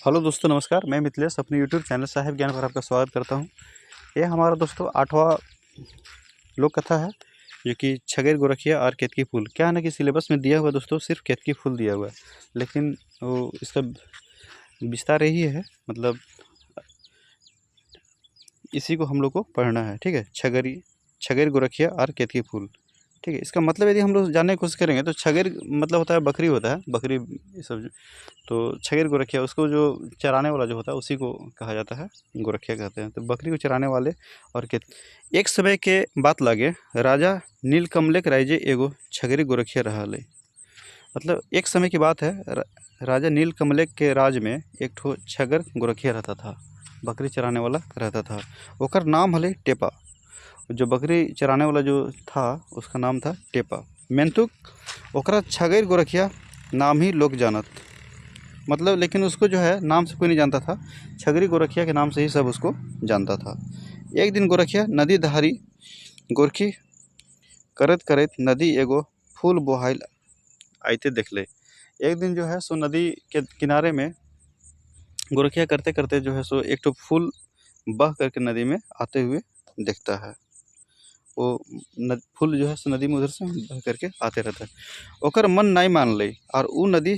Hello दोस्तों, नमस्कार। मैं मिथिलेश अपने यूट्यूब चैनल साहिब ज्ञान पर आपका स्वागत करता हूं। ये हमारा दोस्तों 8वां लोक कथा है, जो कि छगेर गोरखिया और केतकी फूल। क्या है ना कि सिलेबस में दिया हुआ दोस्तों सिर्फ केतकी फूल दिया हुआ है, लेकिन वो इसका विस्तार यही है, मतलब इसी को हम लोग को पढ़ना है। ठीक है, छगेर गोरखिया और केतकी फूल। ठीक है, इसका मतलब यदि हम लोग जानने की कोशिश करेंगे तो छगेर मतलब होता है बकरी, होता है बकरी, ये सब। तो छगेर गोरखिया उसको जो चराने वाला जो होता है उसी को कहा जाता है, गोरखिया कहते हैं। तो बकरी को चराने वाले और के एक समय के बात लागे राजा नीलकमलेक राइजे एगो छगेरी गोरखिया रहले। मतलब एक समय की बात है, राजा नीलकमलेक के राज में एक ठो छगर गोरखिया रहता था, बकरी चराने वाला रहता था। ओकर नाम हले टेपा। जो बकरी चराने वाला जो था उसका नाम था टेपा। मेंतुक ओकरा छगेर गोरखिया नाम ही लोग जानत, मतलब लेकिन उसको जो है नाम से कोई नहीं जानता था, छगरी गोरखिया के नाम से ही सब उसको जानता था। एक दिन गोरखिया नदी दहारी गोरखी करत करत नदी एगो फूल बोहाइल आइते देखले। एक दिन जो है सो नदी के किनारे में गोरखिया करते करते जो है सो एक तो फूल बह करके नदी में आते हुए देखता है। वो फूल जो है सो नदी में उधर से बह करके आते रहता है। ओकर मन नहीं मान ले और वो नदी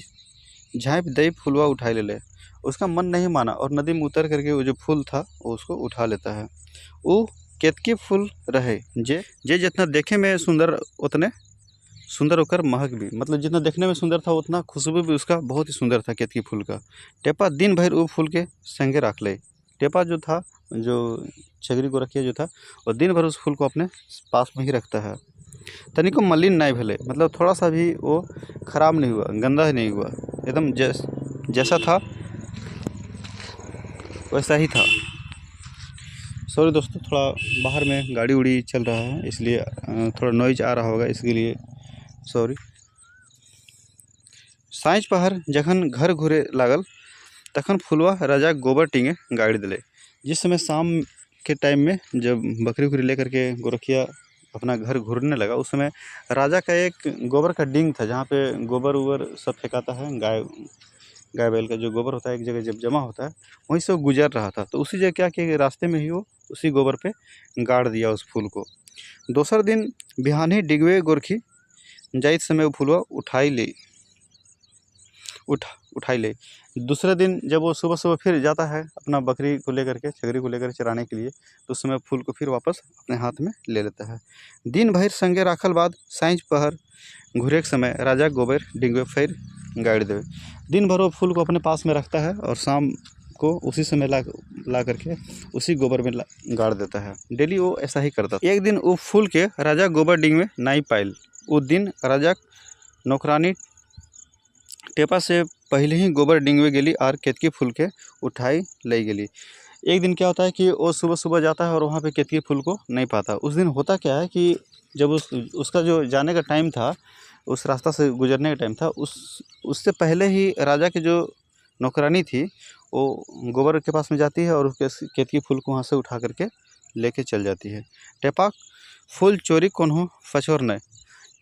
झाँप दे फुलवा उठा ले। उसका मन नहीं माना और नदी में उतर करके वो जो फूल था वो उसको उठा लेता है। वो केतकी फूल रहे जे जितना देखे में सुंदर उतने सुंदर होकर महक भी, मतलब जितना देखने में सुंदर था उतना खुशबू भी उसका बहुत ही सुंदर था केतकी फूल का। टेपा दिन भर वो फूल के संगे रख ले। टेपा जो था, जो छगरी गोरखिया जो था, वो दिन भर उस फूल को अपने पास में ही रखता है। तनिको मलिन नहीं भले, मतलब थोड़ा सा भी वो खराब नहीं हुआ, गंदा नहीं हुआ, एकदम जैसा था वैसा ही था। सॉरी दोस्तों, थोड़ा बाहर में गाड़ी उड़ी चल रहा है, इसलिए थोड़ा नॉइज आ रहा होगा, इसके लिए सॉरी। साँझ पहर जखन घर घूरे लागल तखन फुलवा राजा गोबर टींगे गाड़ी दिले। जिस समय शाम के टाइम में जब बकरी उकरी लेकर के गोरखिया अपना घर घूरने लगा, उस समय राजा का एक गोबर का डिंग था, जहाँ पे गोबर उबर सब फेंकाता है। गाय बैल का जो गोबर होता है एक जगह जब जमा होता है, वहीं से वो गुजर रहा था। तो उसी जगह क्या कि रास्ते में ही वो उसी गोबर पे गाड़ दिया उस फूल को। दोसर दिन बिहानी डिगवे गोरखी जाइत समय वो फूलवा उठाई ले। दूसरे दिन जब वो सुबह सुबह फिर जाता है अपना बकरी को लेकर के, छगरी को लेकर चराने के लिए, तो उस समय फूल को फिर वापस अपने हाथ में ले लेता है। दिन भर संगे राखल बाद साँझ पहर घूरे के समय राजा गोबर डिंगवे फिर गाड़ देवे। दिन भर वो फूल को अपने पास में रखता है और शाम को उसी समय ला करके उसी गोबर में गाड़ देता है। डेली वो ऐसा ही करता था। एक दिन वो फूल के राजा गोबर डिंग में नहीं पायल। उस दिन राजा नौकरानी टेपा से पहले ही गोबर डिंगवे गेली और केतकी फूल के उठाई ले गेली। एक दिन क्या होता है कि वो सुबह सुबह जाता है और वहाँ पे केतकी फूल को नहीं पाता। उस दिन होता क्या है कि जब उसका जो जाने का टाइम था, उस रास्ता से गुजरने का टाइम था, उससे पहले ही राजा की जो नौकरानी थी वो गोबर के पास में जाती है और उसके केतकी फूल को वहाँ से उठा करके लेके चल जाती है। टेपा फूल चोरी कौन हो फचोर न।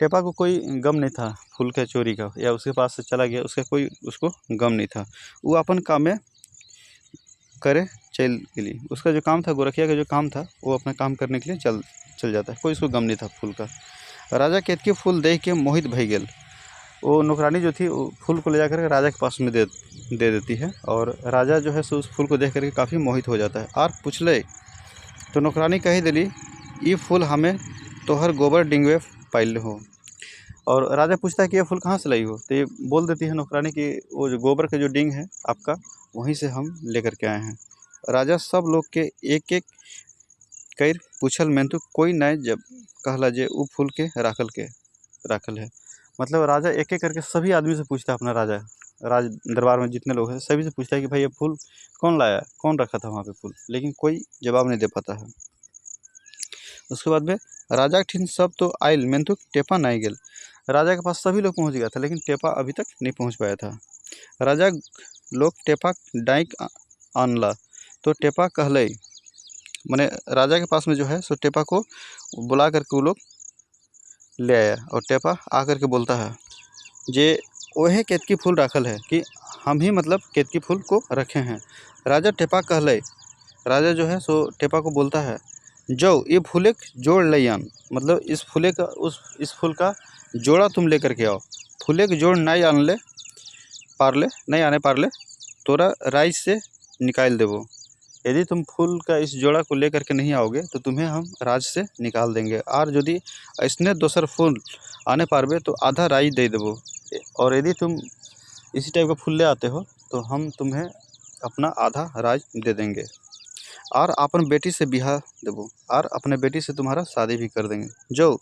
टेपा को कोई गम नहीं था फूल के चोरी का, या उसके पास से चला गया उसका कोई उसको गम नहीं था। वो अपन काम में करे चल गेली। उसका जो काम था, गोरखिया का जो काम था, वो अपना काम करने के लिए चल जाता है, कोई उसको गम नहीं था फूल का। राजा केतकी फूल देख के मोहित भई गेल। वो नौकरानी जो थी वो फूल को ले जाकर राजा के पास में दे देती है, और राजा जो है सो उस फूल को देख करके काफ़ी मोहित हो जाता है। और पूछले तो नौकरानी कही दिली, ये फूल हमें तोहर गोबर डिंगवे पाइल हो। और राजा पूछता है कि ये फूल कहाँ से लाई हो, तो ये बोल देती है नौकरानी कि वो जो गोबर का जो डिंग है आपका, वहीं से हम लेकर के आए हैं। राजा सब लोग के एक एक कर पूछल में तो कोई नहीं जब कहला जे वो फूल के राखल है। मतलब राजा एक एक करके सभी आदमी से पूछता है, अपना राज दरबार में जितने लोग हैं सभी से पूछता है कि भाई ये फूल कौन लाया, कौन रखा था वहाँ पे फूल, लेकिन कोई जवाब नहीं दे पाता है। उसके बाद में राजा के ठीन सब तो आयल में तो टेपा नहीं गेल। राजा के पास सभी लोग पहुँच गया था, लेकिन टेपा अभी तक नहीं पहुँच पाया था। राजा लोग टेपा डाइक आनला तो टेपा कहले, मैंने राजा के पास में जो है सो टेपा को बुला करके वो लोग ले आया, और टेपा आकर के बोलता है जे ओहे केतकी फूल राखल है कि हम ही मतलब केतकी फूल को रखे हैं। राजा टेपा कहले, राजा जो है सो टेपा को बोलता है, जो ये फूले जोड़ ले आन, मतलब इस फूल का जोड़ा तुम लेकर के आओ। फूले के जोड़ नहीं आन ले पारले नहीं आने पारले तोरा राइज से निकाल देवो। यदि तुम फूल का इस जोड़ा को लेकर के नहीं आओगे तो तुम्हें हम राज से निकाल देंगे, और यदि ऐसने दोसर फूल आने पारबे तो आधा राज दे देवो। और यदि तुम इसी टाइप का फूल ले आते हो तो हम तुम्हें अपना आधा राज दे देंगे, और अपन बेटी से बिहा देवो, और अपने बेटी से तुम्हारा शादी भी कर देंगे। जो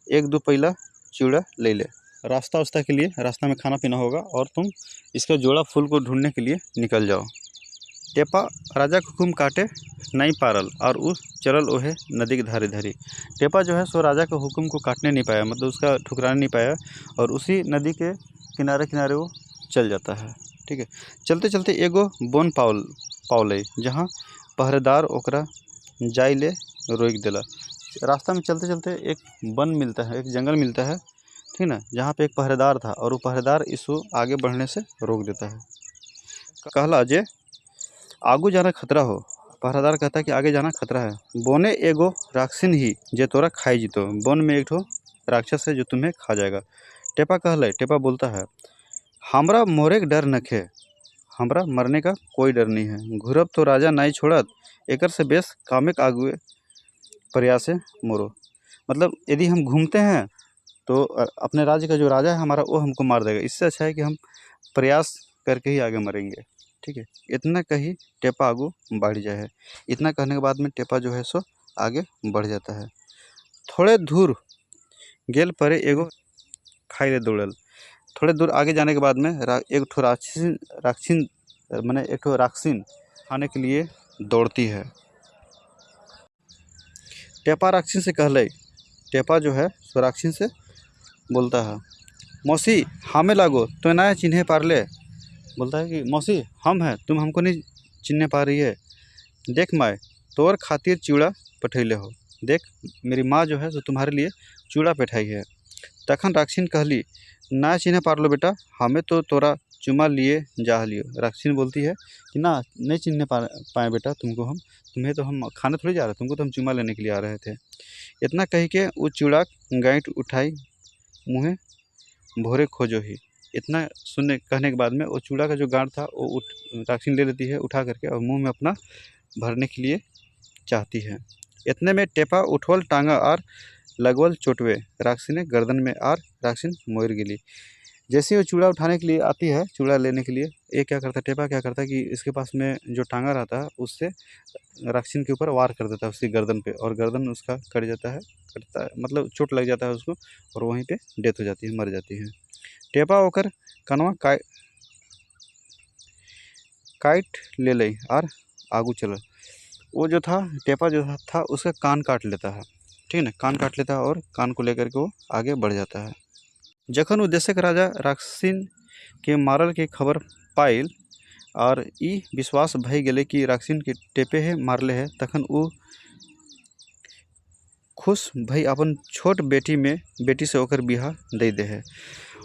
एक दो पहला चिड़ा ले ले। रास्ता उस्ता के लिए, रास्ता में खाना पीना होगा, और तुम इसका जोड़ा फूल को ढूंढने के लिए निकल जाओ। टेपा राजा के हुकुम काटे नहीं पारल, और उस चलल ओहे नदी के धारे धारी। टेपा जो है सो राजा के हुक्म को काटने नहीं पाया, मतलब उसका ठुकराने नहीं पाया, और उसी नदी के किनारे किनारे वो चल जाता है। ठीक है, चलते चलते एगो बोन पावले, जहाँ पहरेदार ओकरा जाई ले रोक देला। रास्ता में चलते चलते एक वन मिलता है, एक जंगल मिलता है, ठीक ना, जहाँ पे एक पहरेदार था, और वो पहरेदार इसको आगे बढ़ने से रोक देता है। कहला जे आगू जाना खतरा हो। पहरादार कहता है कि आगे जाना खतरा है। बोने एगो राक्षसिन ही जे तोरा खाई जीतो, बोन में एक ठो राक्षस है जो तुम्हें खा जाएगा। टेपा कहले, टेपा बोलता है, हमरा मोरे के डर नखे, हमरा मरने का कोई डर नहीं है। घुरब तो राजा नहीं छोड़त, एकर से बेस कामे के आगुए प्रयास है मोरो। मतलब यदि हम घूमते हैं तो अपने राज्य का जो राजा है हमारा, वो हमको मार देगा। इससे अच्छा है कि हम प्रयास करके ही आगे मरेंगे। ठीक है, इतना कही टेपा आगू बढ़ जाए है। इतना कहने के बाद में टेपा जो है सो आगे बढ़ जाता है। थोड़े दूर गेल परे एगो खाई ले दौड़ल। थोड़े दूर आगे जाने के बाद में एक ठो राक्षिन माने एक ठो राक्षिन खाने के लिए दौड़ती है। टेपा राक्षिन से कहले, टेपा जो है सो राक्षिन से बोलता है, मौसी हमें लागो तो ना चिन्हे पारले। बोलता है कि मौसी हम हैं, तुम हमको नहीं चिन्हने पा रही है। देख माए तोर खातिर चूड़ा पठैले हो, देख मेरी माँ जो है तो तुम्हारे लिए चूड़ा बैठाई है। तखन राक्षिन कहली, ना चिन्ह पारलो बेटा, हमें तो तोरा चुमा लिए जा लियो। राक्षिन बोलती है कि ना नहीं चिन्ह पाए बेटा तुमको, हम तुम्हें तो हम खाने थोड़ी जा रहे, तुमको तो हम चुमा लेने के लिए आ रहे थे। इतना कह के वो चूड़ा गांठ उठाई मुँहे भोरे खोजो ही। इतना सुनने कहने के बाद में वो चूड़ा का जो गांठ था वो राक्षिन ले लेती है उठा करके, और मुंह में अपना भरने के लिए चाहती है। इतने में टेपा उठवल टांगा और लगवल चोटवे राक्षिन गर्दन में, और राक्षिन मोर गिली। जैसे वो चूड़ा उठाने के लिए आती है, चूड़ा लेने के लिए, ये क्या करता है, टेपा क्या करता है कि इसके पास में जो टांगा रहता है उससे राक्षिन के ऊपर वार कर देता है उसकी गर्दन पे, और गर्दन उसका कट जाता है, मतलब चोट लग जाता है उसको, और वहीं पे डेथ हो जाती है, मर जाती है। टेपा होकर कनवा काट ले लई और आगू चल। वो जो था टेपा जो था उसका कान काट लेता है, ठीक है ना, कान काट लेता है, और कान को लेकर के वो आगे बढ़ जाता है। जखन वो देशक राजा राक्षसिन के मारल के खबर पाइल, और ई विश्वास भई गेले कि राक्षसिन के टेपे है मारले है, तखन वो खुश भई अपन छोट बेटी से होकर बिहा दे दे है।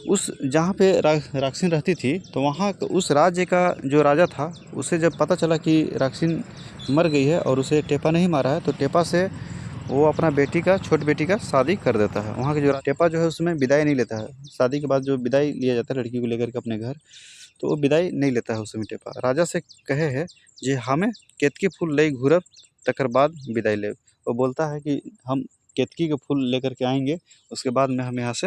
उस जहाँ पे राक्षिन रहती थी तो वहाँ उस राज्य का जो राजा था, उसे जब पता चला कि राक्षिन मर गई है और उसे टेपा नहीं मारा है, तो टेपा से वो अपना छोट बेटी का शादी कर देता है। वहाँ के जो टेपा जो है उसमें विदाई नहीं लेता है। शादी के बाद जो विदाई लिया जाता है लड़की को लेकर के अपने घर, तो वो विदाई नहीं लेता है उसमें। टेपा राजा से कहे है जे हमें केतकी फूल ले घूरब तकर बाद विदाई ले। वो बोलता है कि हम केतकी के फूल लेकर के आएंगे, उसके बाद में हम यहाँ से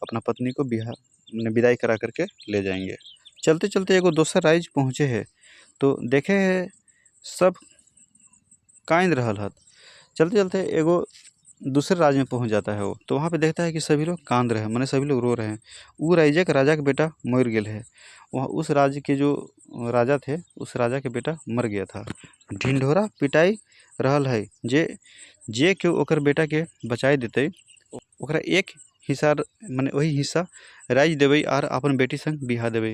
अपना पत्नी को विदाई करा करके ले जाएंगे। चलते चलते एगो दोसर राज्य पहुँचे है, तो देखे है सब कांद रहल हत। चलते चलते एगो दूसरे राज्य में पहुँच जाता है वो, तो वहाँ पे देखता है कि सभी लोग कांद रहे हैं, माने सभी लोग रो रहे हैं। वो राज्य के राजा का बेटा मर गेल है। वहाँ उस राज्य के जो राजा थे, उस राजा के बेटा मर गया था। ढिंढोरा पिटाई रहल है, जे के ओकर बेटा के बचाई देते, ओकरा एक हिस्सा माने वही हिस्सा राज्य देवे और अपन बेटी संग बिहा देवे।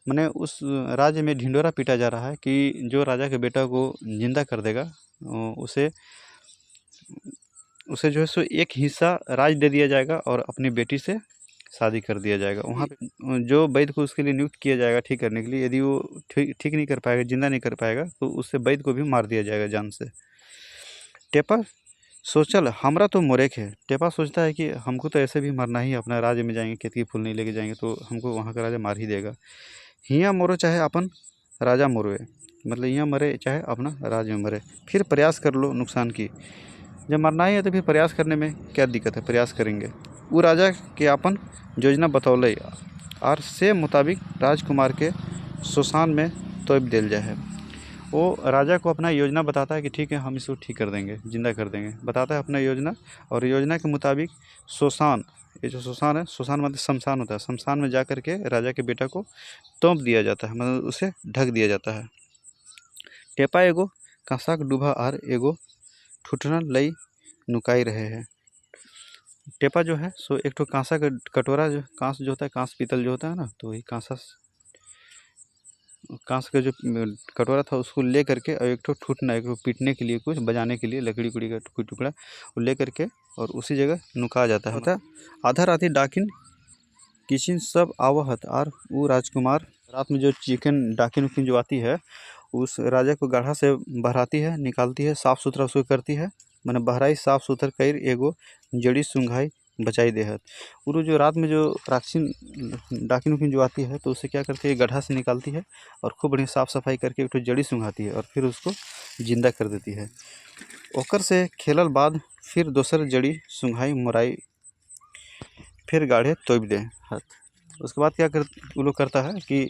माने उस राज्य में ढिंढोरा पीटा जा रहा है कि जो राजा के बेटा को जिंदा कर देगा उसे जो है सो एक हिस्सा राज दे दिया जाएगा, और अपनी बेटी से शादी कर दिया जाएगा। वहाँ पे जो वैद्य को उसके लिए नियुक्त किया जाएगा ठीक करने के लिए, यदि वो ठीक नहीं कर पाएगा, जिंदा नहीं कर पाएगा, तो उससे वैद्य को भी मार दिया जाएगा जान से। टेपा सोचल हमरा तो मोरेक है। टेपा सोचता है कि हमको तो ऐसे भी मरना ही है, अपना राज्य में जाएंगे, केतकी फूल नहीं लेके जाएंगे तो हमको वहाँ का राजा मार ही देगा। हियाँ मोरो चाहे अपन राजा मोरोए, मतलब यहाँ मरे चाहे अपना राज्य में मरे, फिर प्रयास कर लो नुकसान की। जब मरना ही है तो फिर प्रयास करने में क्या दिक्कत है, प्रयास करेंगे। वो राजा के अपन योजना बतौले और से मुताबिक राजकुमार के शोषण में तोप दिल जाए है। वो राजा को अपना योजना बताता है कि ठीक है हम इसको ठीक कर देंगे, जिंदा कर देंगे, बताता है अपना योजना। और योजना के मुताबिक शोषण, ये जो शोषण है, शोषण मतलब शमशान होता है, शमशान में जा कर के राजा के बेटा को तोप दिया जाता है, मतलब उसे ढक दिया जाता है। टेपा एगो कांसाक डूबा और एगो ठुठना लई नुकाई रहे हैं। टेपा जो है सो एक ठो कांसा का कटोरा, जो कांस जो होता है, कांस पीतल जो होता है ना, तो वही कांस का जो कटोरा था उसको ले करके और एक ठो ठुटना, एक ठो पीटने के लिए, कुछ बजाने के लिए लकड़ी कुड़ी का कोई टुकड़ा वो ले करके और उसी जगह नुका जाता है। आधा राती डाकिन किचिन सब आवहत और वो राजकुमार रात में जो चिकन डाकिन उकिन जो आती है उस राजा को गाढ़ा से बहराती है, निकालती है, साफ़ सुथरा उसको करती है, मैंने बहराई साफ़ सुथर कर एगो जड़ी सुंघाई बचाई दे है। वो जो रात में जो राक्षिन डाकिन उकिन जो आती है तो उसे क्या करती है, गड्ढा से निकालती है और खूब बढ़िया साफ़ सफाई करके एक तो जड़ी सुंघाती है और फिर उसको जिंदा कर देती है। ओकर से खेलल बाद फिर दोसर जड़ी सुंघाई मुराई फिर गाढ़े तोप दे हाथ। उसके बाद क्या कर वो लोग करता है कि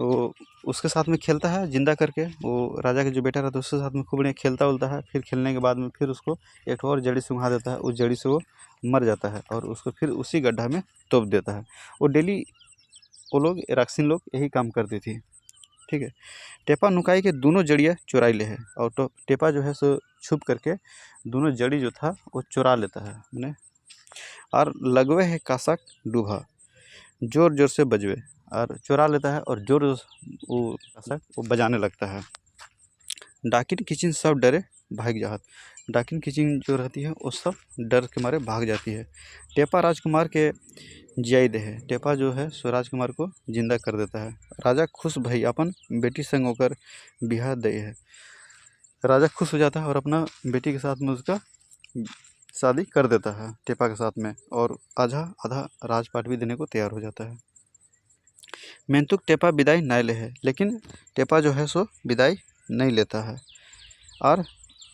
वो उसके साथ में खेलता है जिंदा करके, वो राजा के जो बेटा रहता है उसके साथ में खूब बढ़िया खेलता उलता है। फिर खेलने के बाद में फिर उसको एक और जड़ी सुंघा देता है, उस जड़ी से वो मर जाता है और उसको फिर उसी गड्ढा में तोप देता है। वो डेली वो लोग राक्षिन लोग यही काम करती थी, ठीक है। टेपा नुकाई के दोनों जड़ियाँ चुराई ले है और तो टेपा जो है सो छुप करके दोनों जड़ी जो था वो चुरा लेता है मैंने, और लगवे है कासाक डूबा, जोर जोर से बजवे, और चुरा लेता है और जोर वो कासाक वो बजाने लगता है। डाकिन किचिन सब डरे भाग जात, डाकिन किचिन जो रहती है वो सब डर के मारे भाग जाती है। टेपा राजकुमार के जियाई दे है, टेपा जो है सो राजकुमार को जिंदा कर देता है। राजा खुश भई अपन बेटी संग होकर बिहार दे है, राजा खुश हो जाता है और अपना बेटी के साथ में उसका शादी कर देता है टेपा के साथ में, और आधा आधा राजपाट भी देने को तैयार हो जाता है। मेंतुक टेपा विदाई नहीं ले है, लेकिन टेपा जो है सो विदाई नहीं लेता है और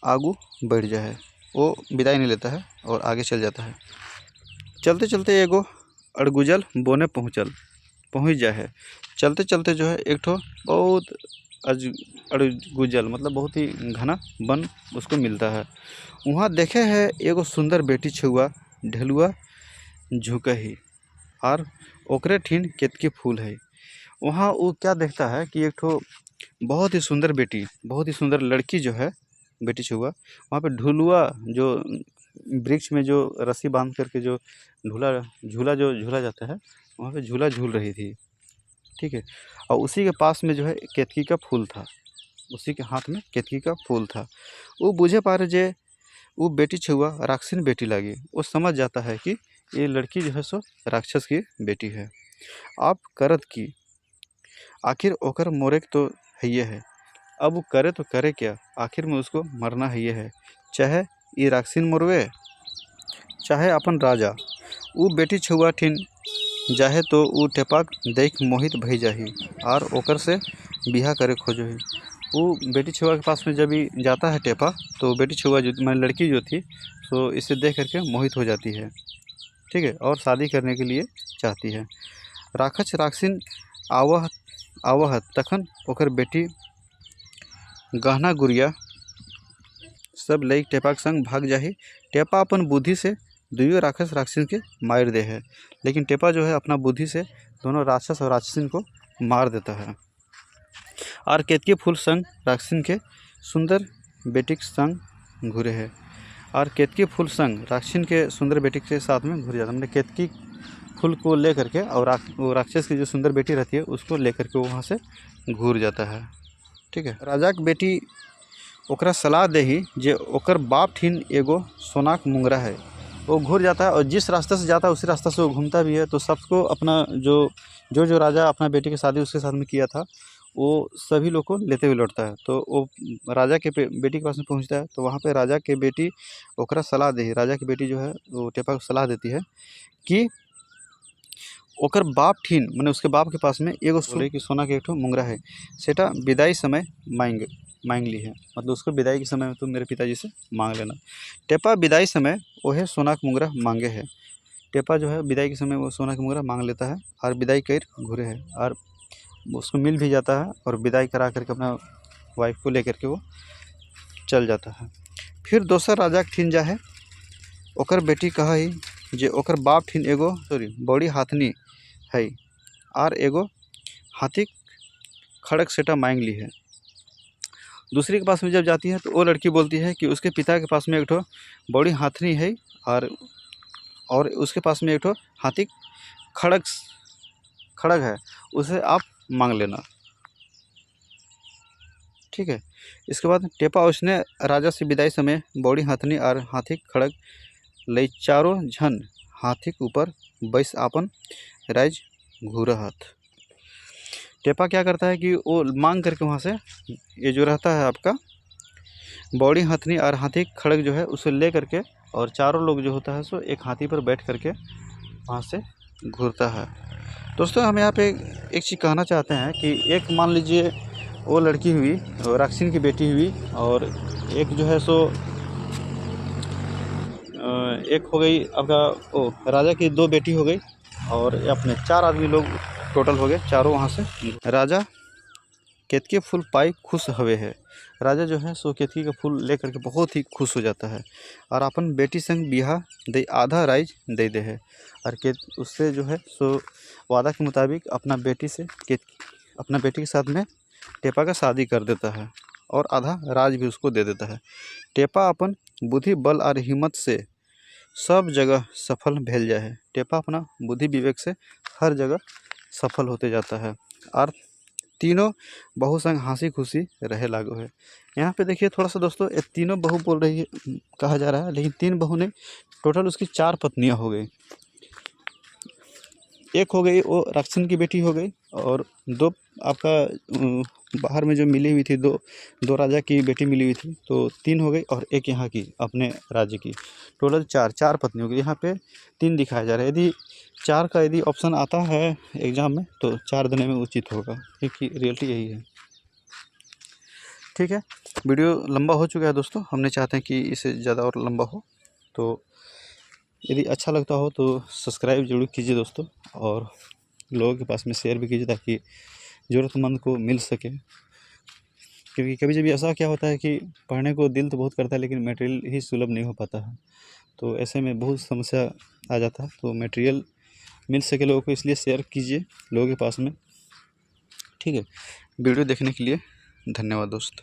आगू बढ़ जाए, वो विदाई नहीं लेता है और आगे चल जाता है। चलते चलते एगो अड़गुजल बोने पहुँच जाए है। चलते चलते जो है एक ठो बहुत अड़गुजल मतलब बहुत ही घना वन उसको मिलता है। वहाँ देखे है एगो सुंदर बेटी छुआ ढेलुआ झुकही और ओकरे ठीन केतकी फूल है। वहाँ वो क्या देखता है कि एक ठो बहुत ही सुंदर बेटी, बहुत ही सुंदर लड़की जो है बेटी छुआ, वहाँ पे ढुलुआ जो वृक्ष में जो रस्सी बांध करके जो झूला जो झूला जाता है, वहाँ पे झूला झूल रही थी, ठीक है। और उसी के पास में जो है केतकी का फूल था, उसी के हाथ में केतकी का फूल था। वो बुझे पा रहे जे वो बेटी छुआ राक्षसी बेटी लगी, वो समझ जाता है कि ये लड़की जो है सो राक्षस की बेटी है। आप करत की आखिर ओकर मोरेक तो है है, अब वो करे तो करे क्या, आखिर में उसको मरना है, चाहे ये राक्षसी मोरवे चाहे अपन राजा। वो बेटी छुआ ठीन जाहे तो वो टेपाक देख मोहित भई जाही और ओकर से बिहा करे खोजही। वो बेटी छुआ के पास में जब भी जाता है टेपा तो बेटी छुआ जो मैं लड़की जो थी तो इसे देख करके मोहित हो जाती है, ठीक है, और शादी करने के लिए चाहती है। राक्षस राक्षिन आवह तखन ओकर बेटी गहना गुड़िया सब लई टेपा के संग भाग जाही। टेपा अपन बुद्धि से दुइयो राक्षस राक्षसिन के मार दे है, लेकिन टेपा जो है अपना बुद्धि से दोनों राक्षस और राक्षसिन को मार देता है और केतकी फूल संग राक्षसिन के सुंदर बेटी के संग घूरे है, और केतकी फूल संग राक्षसिन के सुंदर बेटी के साथ में घूर जाता है। मतलब केतकी फूल को ले करके और वो राक्षस की जो सुंदर बेटी रहती है उसको लेकर के वहाँ से घूर जाता है, ठीक है। राजा के बेटी ओकरा सलाह देही जे ओकर बाप ठीन एगो सोनाक मुंगरा है, वो घूर जाता है और जिस रास्ते से जाता है उसी रास्ते से वो घूमता भी है। तो सबको अपना जो राजा अपना बेटी की शादी उसके साथ में किया था, वो सभी लोग को लेते हुए लौटता है। तो वो राजा के बेटी के पास में पहुँचता है, तो वहाँ पे राजा के बेटी ओकरा सलाह दी, राजा की बेटी जो है वो टेपा को सलाह देती है कि ओकर बाप ठीन मैंने उसके बाप के पास में एगो बोले कि सोना के एक ठो मुंगरा है, सेटा विदाई समय मांग ली है, मतलब उसको विदाई के समय में तुम मेरे पिताजी से मांग लेना। टेपा विदाई समय वह सोना का मुंगरा मांगे है। टेपा जो है विदाई के समय वो सोना का मुंगरा मांग लेता है और विदाई कर घूरे है, और उसको मिल भी जाता है और विदाई करा करके अपना वाइफ को लेकर के वो चल जाता है। फिर दोसर राजा के ठीन जा है, ओकर बेटी कहा ही जे ओकर बाप ठीन एगो बड़ी हाथनी है और एगो हाथी खड़क सेटा मांग ली है। दूसरी के पास में जब जाती है तो वो लड़की बोलती है कि उसके पिता के पास में एक ठो बड़ी हाथनी है और उसके पास में एक ठो हाथी खड़ग है, उसे आप मांग लेना। ठीक है। इसके बाद टेपा उसने राजा से विदाई समय बड़ी हाथनी और हाथी खड़ग ले चारों झन हाथी के ऊपर बैस आपन राज घूरहत। टेपा क्या करता है कि वो मांग करके वहाँ से ये जो रहता है आपका बौड़ी हाथनी और हाथी खड़ग जो है उसे ले करके, और चारों लोग जो होता है सो एक हाथी पर बैठ करके वहाँ से घूरता है। दोस्तों हम यहाँ पे एक चीज़ कहना चाहते हैं कि एक मान लीजिए वो लड़की हुई राक्षिन की बेटी हुई, और एक जो है सो एक हो गई आपका राजा की 2 बेटी हो गई, और अपने 4 आदमी लोग टोटल हो गए, चारों वहाँ से। राजा केतकी फूल पाई खुश हवे है। राजा जो है सो केतकी का फूल ले करके बहुत ही खुश हो जाता है और अपन बेटी संग बिहा दे आधा राइज दे दे है, और उससे जो है सो वादा के मुताबिक अपना बेटी के साथ में टेपा का शादी कर देता है और आधा राज भी उसको दे देता है। टेपा अपन बुद्धि बल और हिम्मत से सब जगह सफल भेल जाए है। टेपा अपना बुद्धि विवेक से हर जगह सफल होते जाता है और तीनों बहू संग हंसी खुशी रहे लागो है। यहाँ पे देखिए थोड़ा सा दोस्तों, ये तीनों बहू बोल रही है कहा जा रहा है, लेकिन 3 बहू नहीं, टोटल उसकी 4 पत्नियाँ हो गई। एक हो गई वो राक्षसन की बेटी हो गई, और 2 आपका बाहर में जो मिली हुई थी, दो राजा की बेटी मिली हुई थी, तो 3 हो गई, और एक यहाँ की अपने राज्य की, टोटल 4 पत्नी हो गई। यहाँ पे 3 दिखाया जा रहा है। यदि 4 का यदि ऑप्शन आता है एग्ज़ाम में तो 4 देने में उचित होगा, क्योंकि रियलिटी यही है। ठीक है, वीडियो लंबा हो चुका है दोस्तों, हमने चाहते हैं कि इससे ज़्यादा और लंबा हो, तो यदि अच्छा लगता हो तो सब्सक्राइब जरूर कीजिए दोस्तों, और लोगों के पास में शेयर भी कीजिए ताकि ज़रूरतमंद को मिल सके। क्योंकि कभी कभी ऐसा क्या होता है कि पढ़ने को दिल तो बहुत करता है, लेकिन मटेरियल ही सुलभ नहीं हो पाता है, तो ऐसे में बहुत समस्या आ जाता है। तो मटेरियल मिल सके लोगों को, इसलिए शेयर कीजिए लोगों के पास में। ठीक है, वीडियो देखने के लिए धन्यवाद दोस्त।